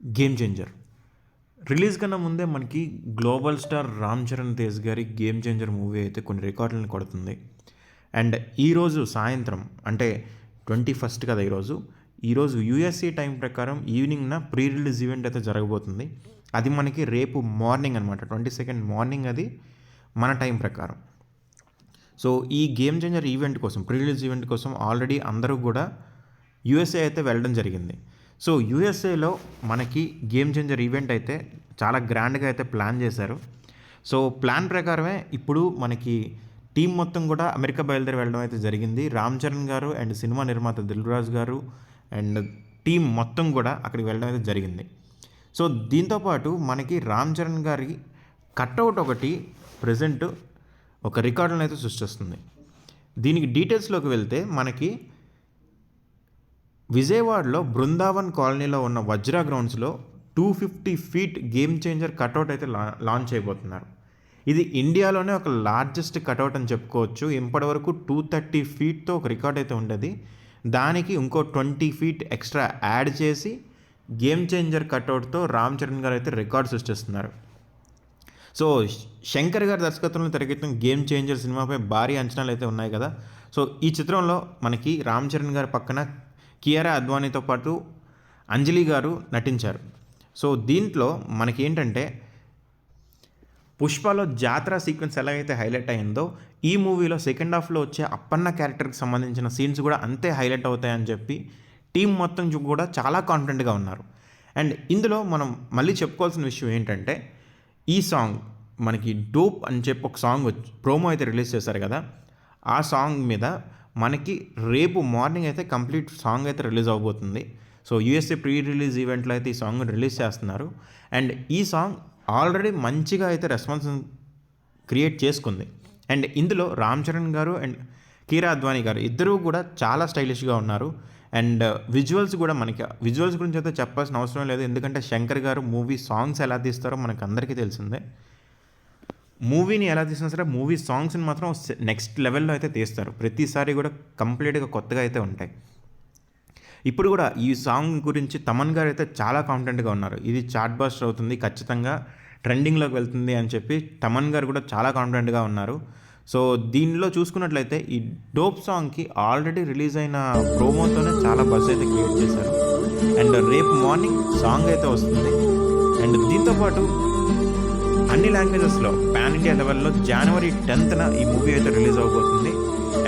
Game changer release కన్నా ముందే మనకి గ్లోబల్ స్టార్ రామ్ చరణ్ తేజ్ గారి గేమ్ చేంజర్ మూవీ అయితే కొన్ని రికార్డులను కొడుతుంది. అండ్ ఈరోజు సాయంత్రం అంటే 21st కదా ఈరోజు యూఎస్ఏ టైం ప్రకారం ఈవినింగ్న ప్రీ రిలీజ్ ఈవెంట్ అయితే జరగబోతుంది. అది మనకి రేపు మార్నింగ్ అనమాట, 22nd మార్నింగ్ అది మన టైం ప్రకారం. సో ఈ గేమ్ చేంజర్ ఈవెంట్ కోసం, ప్రీ రిలీజ్ ఈవెంట్ కోసం ఆల్రెడీ అందరూ కూడా యూఎస్ఏ అయితే వెళ్ళడం జరిగింది. సో యూఎస్ఏలో మనకి గేమ్ చేంజర్ ఈవెంట్ అయితే చాలా గ్రాండ్గా అయితే ప్లాన్ చేశారు. సో ప్లాన్ ప్రకారమే ఇప్పుడు మనకి టీం మొత్తం కూడా అమెరికా బయలుదేరి వెళ్ళడం అయితే జరిగింది. రామ్ చరణ్ గారు అండ్ సినిమా నిర్మాత దిల్ రాజు గారు అండ్ టీం మొత్తం కూడా అక్కడికి వెళ్ళడం అయితే జరిగింది. సో దీంతోపాటు మనకి రామ్ చరణ్ గారి కట్అవుట్ ఒకటి ప్రజెంట్ ఒక రికార్డులను అయితే సృష్టిస్తుంది. దీనికి డీటెయిల్స్లోకి వెళ్తే మనకి విజయవాడలో బృందావన్ కాలనీలో ఉన్న వజ్రా గ్రౌండ్స్లో 250 feet గేమ్ చేంజర్ కట్అవుట్ అయితే లాంచ్ చేయబోతున్నారు. ఇది ఇండియాలోనే ఒక లార్జెస్ట్ కట్అవుట్ అని చెప్పుకోవచ్చు. ఇప్పటివరకు 230 feetతో ఒక రికార్డ్ అయితే ఉండేది. దానికి ఇంకో 20 feet ఎక్స్ట్రా యాడ్ చేసి గేమ్ చేంజర్ కట్అవుట్తో రామ్ చరణ్ గారు అయితే రికార్డ్ సృష్టిస్తున్నారు. సో శంకర్ గారి దర్శకత్వంలో తెరకెక్కిన గేమ్ చేంజర్ సినిమాపై భారీ అంచనాలు అయితే ఉన్నాయి కదా. సో ఈ చిత్రంలో మనకి రామ్ చరణ్ గారి పక్కన కియారా అద్వానీతో పాటు అంజలి గారు నటించారు. సో దీంట్లో మనకి ఏంటంటే పుష్పలో జాతర సీక్వెన్స్ ఎలాగైతే హైలైట్ అయిందో ఈ మూవీలో సెకండ్ హాఫ్లో వచ్చే అప్పన్న క్యారెక్టర్కి సంబంధించిన సీన్స్ కూడా అంతే హైలైట్ అవుతాయని చెప్పి టీం మొత్తం కూడా చాలా కాన్ఫిడెంట్గా ఉన్నారు. అండ్ ఇందులో మనం మళ్ళీ చెప్పుకోవాల్సిన విషయం ఏంటంటే ఈ సాంగ్ మనకి డోప్ అని చెప్పి ఒక సాంగ్ ప్రోమో అయితే రిలీజ్ చేశారు కదా. ఆ సాంగ్ మీద మనకి రేపు మార్నింగ్ అయితే కంప్లీట్ సాంగ్ అయితే రిలీజ్ అవబోతుంది. సో యూఎస్ఏ ప్రీ రిలీజ్ ఈవెంట్లో అయితే ఈ సాంగ్ రిలీజ్ చేస్తున్నారు. అండ్ ఈ సాంగ్ ఆల్రెడీ మంచిగా అయితే రెస్పాన్స్ క్రియేట్ చేసుకుంది. అండ్ ఇందులో రామ్ చరణ్ గారు అండ్ కియారా అద్వానీ గారు ఇద్దరూ కూడా చాలా స్టైలిష్గా ఉన్నారు. అండ్ విజువల్స్ కూడా మనకి విజువల్స్ గురించి అయితే చెప్పాల్సిన అవసరం లేదు, ఎందుకంటే శంకర్ గారు మూవీ సాంగ్స్ ఎలా తీస్తారో మనకు అందరికీ తెలిసిందే. మూవీని ఎలా తీసినా సరే మూవీ సాంగ్స్ని మాత్రం నెక్స్ట్ లెవెల్లో అయితే తీస్తారు. ప్రతిసారి కూడా కంప్లీట్గా కొత్తగా అయితే ఉంటాయి. ఇప్పుడు కూడా ఈ సాంగ్ గురించి తమన్ గారు అయితే చాలా కాన్ఫిడెంట్గా ఉన్నారు. ఇది చాట్ బాస్టర్ అవుతుంది, ఖచ్చితంగా ట్రెండింగ్లోకి వెళ్తుంది అని చెప్పి తమన్ గారు కూడా చాలా కాన్ఫిడెంట్గా ఉన్నారు. సో దీనిలో చూసుకున్నట్లయితే ఈ డోప్ సాంగ్కి ఆల్రెడీ రిలీజ్ అయిన ప్రోమోతోనే చాలా బజ్ అయితే క్రియేట్ చేశారు. అండ్ రేపు మార్నింగ్ సాంగ్ అయితే వస్తుంది. అండ్ దీంతోపాటు అన్ని లాంగ్వేజెస్లో పాన్ ఇండియా లెవెల్లో January 10th ఈ మూవీ అయితే రిలీజ్ అవబోతుంది.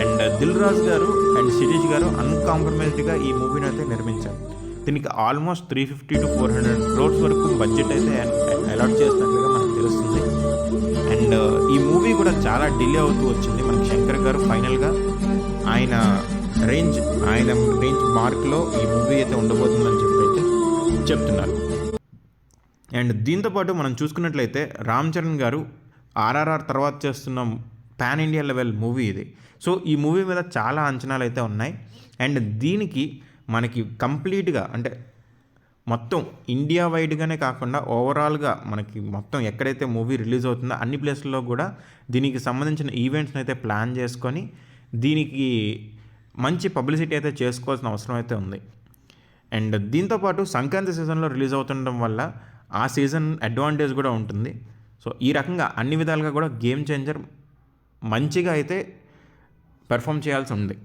అండ్ దిల్ రాజు గారు అండ్ శిరీష్ గారు అన్కాంప్రమైజ్డ్గా ఈ మూవీని అయితే నిర్మించారు. దీనికి ఆల్మోస్ట్ 350 to 400 crores వరకు బడ్జెట్ అయితే అలాట్ చేసినట్లుగా మనకు తెలుస్తుంది. అండ్ ఈ మూవీ కూడా చాలా డిలే అవుతూ వచ్చింది. మనకి శంకర్ గారు ఫైనల్గా ఆయన రేంజ్ మార్క్లో ఈ మూవీ అయితే ఉండబోతుందని చెప్పి అయితే చెప్తున్నారు. అండ్ దీంతోపాటు మనం చూసుకున్నట్లయితే రామ్ చరణ్ గారు RRR తర్వాత చేస్తున్న పాన్ ఇండియా లెవెల్ మూవీ ఇది. సో ఈ మూవీ మీద చాలా అంచనాలు అయితే ఉన్నాయి. అండ్ దీనికి మనకి కంప్లీట్గా అంటే మొత్తం ఇండియా వైడ్గానే కాకుండా ఓవరాల్గా మనకి మొత్తం ఎక్కడైతే మూవీ రిలీజ్ అవుతుందో అన్ని ప్లేస్లలో కూడా దీనికి సంబంధించిన ఈవెంట్స్ని అయితే ప్లాన్ చేసుకొని దీనికి మంచి పబ్లిసిటీ అయితే చేసుకోవాల్సిన అవసరం అయితే ఉంది. అండ్ దీంతోపాటు సంక్రాంతి సీజన్లో రిలీజ్ అవుతుండడం వల్ల ఆ సీజన్ అడ్వాంటేజ్ కూడా ఉంటుంది. సో ఈ రకంగా అన్ని విధాలుగా కూడా గేమ్ చేంజర్ మంచిగా అయితే పెర్ఫామ్ చేయాల్సి ఉంది.